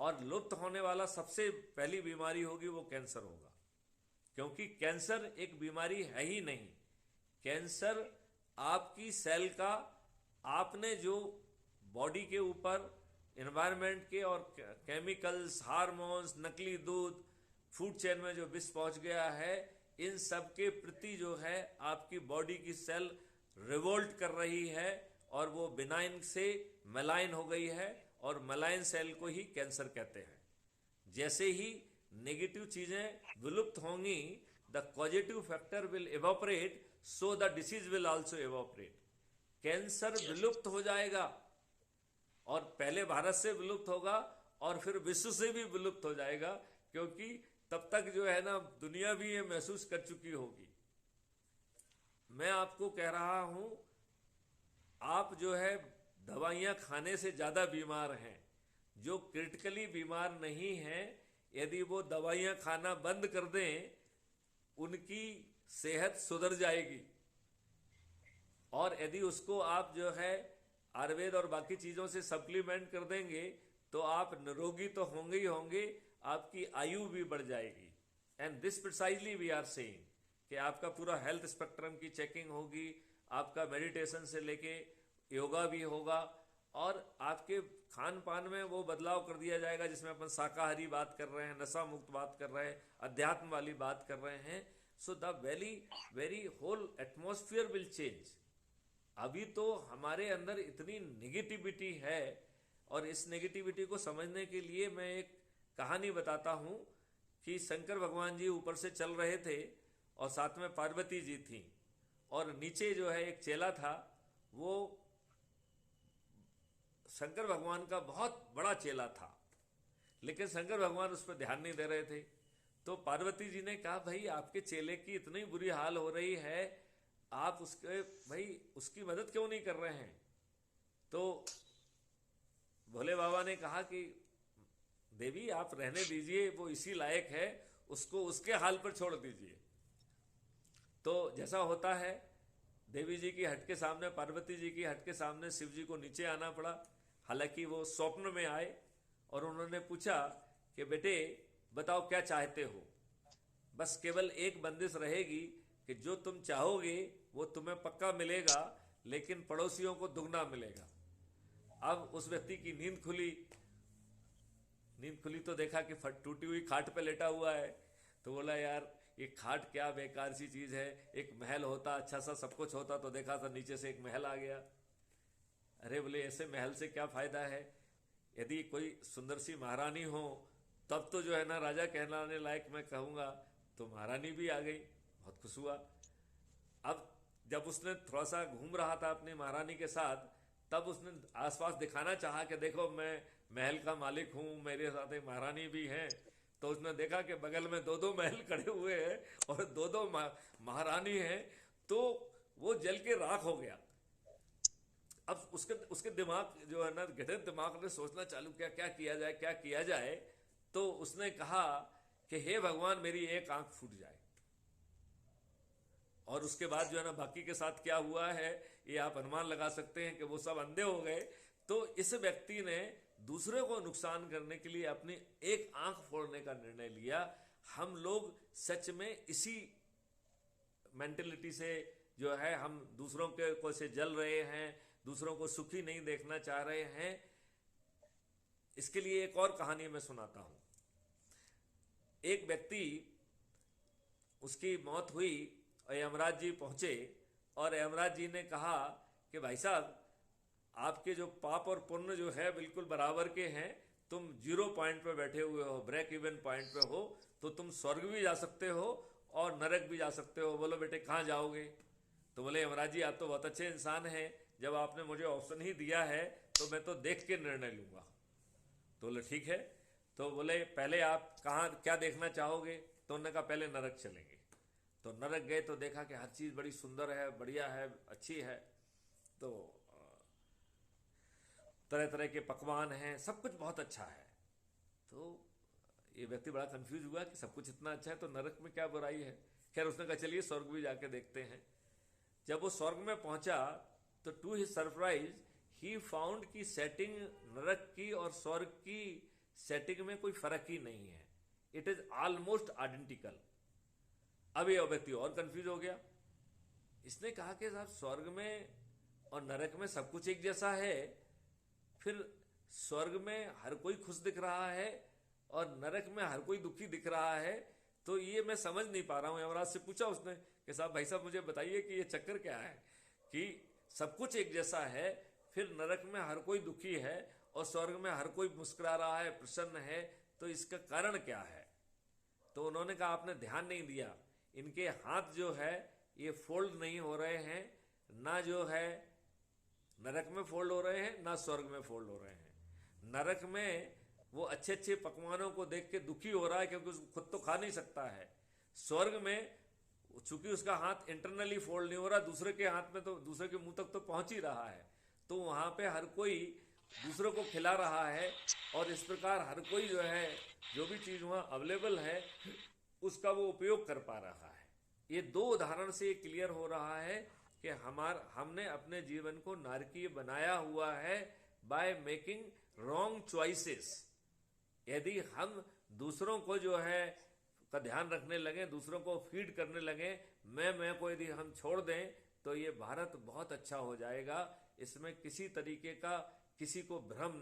और लुप्त होने वाला सबसे पहली बीमारी होगी वो कैंसर होगा, क्योंकि कैंसर एक बीमारी है ही नहीं। कैंसर आपकी सेल का, आपने जो बॉडी के ऊपर एनवायरनमेंट के और केमिकल्स, हार्मोन्स, नकली दूध, फूड चेन में जो विष पहुंच गया है, इन सब के प्रति जो है आपकी बॉडी की सेल रिवोल्ट कर रही है और वो बिनाइन से मेलाइन हो गई है, और मेलाइन सेल को ही कैंसर कहते हैं। जैसे ही नेगेटिव चीजें विलुप्त होंगी, the positive factor will evaporate, so the disease will also evaporate. Cancer विलुप्त हो जाएगा, और पहले भारत से विलुप्त होगा और फिर विश्व से भी विलुप्त हो जाएगा, क्योंकि तब तक जो है ना दुनिया भी ये महसूस कर चुकी होगी। मैं आपको कह रहा हूं, आप जो है दवाइयां खाने से ज्यादा बीमार हैं। जो क्रिटिकली बीमार नहीं हैं, यदि वो दवाइयां खाना बंद कर दें, उनकी सेहत सुधर जाएगी। और यदि उसको आप जो है आयुर्वेद और बाकी चीजों से सप्लीमेंट कर देंगे, तो आप निरोगी तो होंगे ही होंगे, आपकी आयु भी बढ़ जाएगी। And this precisely we are saying कि आपका पूरा हेल्थ स्पेक्ट्रम की चेकिंग होगी, आपका मेडिटेशन से लेके योगा भी होगा, और आपके खान पान में वो बदलाव कर दिया जाएगा जिसमें अपन शाकाहारी बात कर रहे हैं, नशा मुक्त बात कर रहे हैं, अध्यात्म वाली बात कर रहे हैं। So the very very whole atmosphere will change. अभी तो हमारे अंदर इतनी नेगेटिविटी है, और इस नेगेटिविटी को समझने के लिए मैं एक कहानी बताता हूं कि शंकर भगवान जी ऊपर से चल रहे थे और साथ में पार्वती जी थी, और नीचे जो है एक चेला था। वो शंकर भगवान का बहुत बड़ा चेला था, लेकिन शंकर भगवान उस पर ध्यान नहीं दे रहे थे। तो पार्वती जी ने कहा, भाई आपके चेले की इतनी बुरी हाल हो रही है, आप उसकी मदद क्यों नहीं कर रहे हैं? तो भोले बाबा ने कहा कि देवी आप रहने दीजिए, वो इसी लायक है, उसको उसके हाल पर छोड़ दीजिए। तो जैसा होता है, देवी जी की हट के सामने, पार्वती जी की हट के सामने शिव जी को नीचे आना पड़ा। हालांकि वो स्वप्न में आए और उन्होंने पूछा कि बेटे बताओ क्या चाहते हो। बस केवल एक बंदिश रहेगी कि जो तुम चाहोगे वो तुम्हें पक्का मिलेगा, लेकिन पड़ोसियों को दुगना मिलेगा। अब उस व्यक्ति की नींद खुली तो देखा कि टूटी हुई खाट पे लेटा हुआ है। तो बोला, यार ये खाट क्या बेकार सी चीज है, एक महल होता, अच्छा सा सब कुछ होता तो देखा था नीचे से एक महल आ गया। अरे बोले, ऐसे महल से क्या फायदा है? यदि कोई सुंदर सी महारानी हो तब तो जो है ना राजा कहलाने लायक मैं कहूंगा। तो महारानी भी आ गई, बहुत खुश हुआ। अब जब उसने थोड़ा सा घूम रहा था अपनी महारानी के साथ, तब उसने आसपास दिखाना चाहा कि देखो मैं महल का मालिक हूं, मेरे साथ एक महारानी भी है। तो उसने देखा कि बगल में दो दो महल खड़े हुए हैं और दो दो महारानी हैं, तो वो जल के राख हो गया। अब उसके दिमाग जो है ना, घटित दिमाग ने सोचना चालू किया, क्या किया जाए। तो उसने कहा कि हे भगवान मेरी एक आंख फूट जाए। और उसके बाद जो है ना बाकी के साथ क्या हुआ है ये आप अनुमान लगा सकते हैं कि वो सब अंधे हो गए। तो इस व्यक्ति ने दूसरे को नुकसान करने के लिए अपनी एक आंख फोड़ने का निर्णय लिया। हम लोग सच में इसी मेंटेलिटी से जो है हम दूसरों के को से जल रहे हैं, दूसरों को सुखी नहीं देखना चाह रहे हैं। इसके लिए एक और कहानी मैं सुनाता हूं। एक व्यक्ति, उसकी मौत हुई और यमराज जी पहुंचे, और यमराज जी ने कहा कि भाई साहब आपके जो पाप और पुण्य जो है बिल्कुल बराबर के हैं, तुम 0 पॉइंट पे बैठे हुए हो, ब्रेक इवन पॉइंट पे हो, तो तुम स्वर्ग भी जा सकते हो और नरक भी जा सकते हो। बोलो बेटे कहाँ जाओगे? तो बोले यमराज जी आप तो बहुत अच्छे इंसान हैं, जब आपने मुझे ऑप्शन ही दिया है तो मैं तो देख के निर्णय लूंगा। तो बोले ठीक है। तो बोले पहले आप कहाँ क्या देखना चाहोगे? तो उन्होंने कहा पहले नरक चलेंगे। तो नरक गए तो देखा कि हर चीज बड़ी सुंदर है, बढ़िया है, अच्छी है। तो तरह तरह के पकवान हैं, सब कुछ बहुत अच्छा है। तो ये व्यक्ति बड़ा कंफ्यूज हुआ कि सब कुछ इतना अच्छा है तो नरक में क्या बुराई है। खैर उसने कहा चलिए स्वर्ग भी जाके देखते हैं। जब वो स्वर्ग में पहुंचा तो to his surprise he found की सेटिंग नरक की और स्वर्ग की सेटिंग में कोई फर्क ही नहीं है, इट इज ऑलमोस्ट आइडेंटिकल। अब ये व्यक्ति और कंफ्यूज हो गया, इसने कहा कि साहब स्वर्ग में और नरक में सब कुछ एक जैसा है, फिर स्वर्ग में हर कोई खुश दिख रहा है और नरक में हर कोई दुखी दिख रहा है, तो ये मैं समझ नहीं पा रहा हूं। यमराज से पूछा उसने कि साहब भाई साहब मुझे बताइए कि ये चक्कर क्या है कि सब कुछ एक जैसा है, फिर नरक में हर कोई दुखी है और स्वर्ग में हर कोई मुस्कुरा रहा है, प्रसन्न है, तो इसका कारण क्या है? तो उन्होंने कहा आपने ध्यान नहीं दिया, इनके हाथ जो है ये फोल्ड नहीं हो रहे हैं, ना जो है नरक में फोल्ड हो रहे हैं, ना स्वर्ग में फोल्ड हो रहे हैं। नरक में वो अच्छे अच्छे पकवानों को देख के दुखी हो रहा है क्योंकि उसको खुद तो खा नहीं सकता है। स्वर्ग में चूंकि उसका हाथ इंटरनली फोल्ड नहीं हो रहा, दूसरे के हाथ में तो दूसरे के मुंह तक तो पहुंच ही रहा है, तो वहां पे हर कोई दूसरों को खिला रहा है और इस प्रकार हर कोई जो है जो भी चीज वहां अवेलेबल है उसका वो उपयोग कर पा रहा है। ये दो उदाहरण से ये क्लियर हो रहा है कि हमने अपने जीवन को नारकीय बनाया हुआ है बाय मेकिंग रॉन्ग चॉइसेस। यदि हम दूसरों को जो है का ध्यान रखने लगे, दूसरों को फीड करने लगे, मैं को यदि हम छोड़ दें, तो ये भारत बहुत अच्छा हो जाएगा। इसमें किसी तरीके का किसी को भ्रम